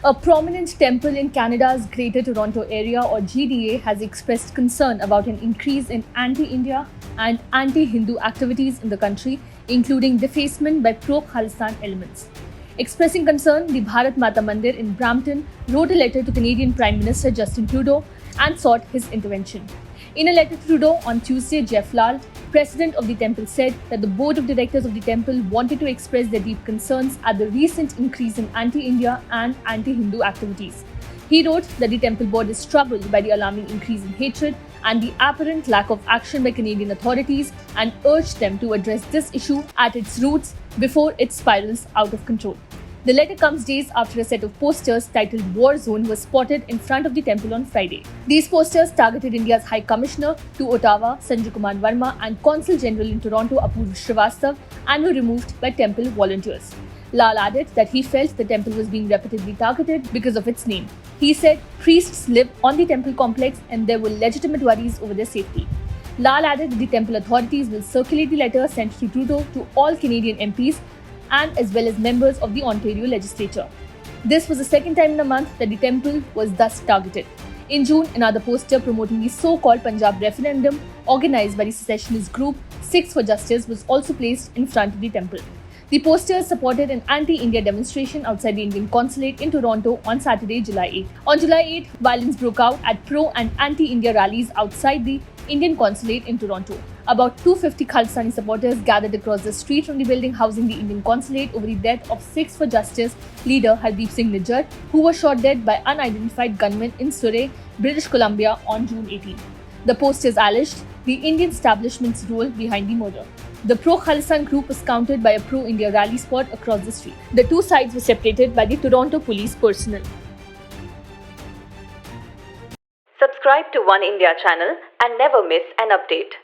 A prominent temple in Canada's Greater Toronto Area or GDA has expressed concern about an increase in anti-India and anti-Hindu activities in the country, including defacement by pro-Khalistan elements. Expressing concern, the Bharat Mata Mandir in Brampton wrote a letter to Canadian Prime Minister Justin Trudeau and sought his intervention. In a letter to Trudeau on Tuesday, Jeff Lal, president of the temple, said that the board of directors of the temple wanted to express their deep concerns at the recent increase in anti-India and anti-Hindu activities. He wrote that the temple board is troubled by the alarming increase in hatred and the apparent lack of action by Canadian authorities and urged them to address this issue at its roots before it spirals out of control. The letter comes days after a set of posters titled War Zone was spotted in front of the temple on Friday. These posters targeted India's High Commissioner to Ottawa, Sanjay Kumar Verma, and Consul General in Toronto, Apurva Srivastav, and were removed by temple volunteers. Lal added that he felt the temple was being repetitively targeted because of its name. He said priests live on the temple complex and there were legitimate worries over their safety. Lal added that the temple authorities will circulate the letter sent to Trudeau to all Canadian MPs and as well as members of the Ontario legislature. This was the second time in a month that the temple was thus targeted. In June, another poster promoting the so-called Punjab referendum organized by the secessionist group Sikhs for Justice was also placed in front of the temple. The posters supported an anti-India demonstration outside the Indian consulate in Toronto on Saturday, July 8. On July 8, violence broke out at pro- and anti-India rallies outside the Indian consulate in Toronto. About 250 Khalistani supporters gathered across the street from the building housing the Indian consulate over the death of Sikhs for Justice leader Hardeep Singh Nijjar, who was shot dead by unidentified gunmen in Surrey, British Columbia on June 18. The posters alleged the Indian establishment's role behind the murder. The pro-Khalistan group was countered by a pro-India rally spot across the street. The two sides were separated by the Toronto police personnel. Subscribe to One India channel and never miss an update.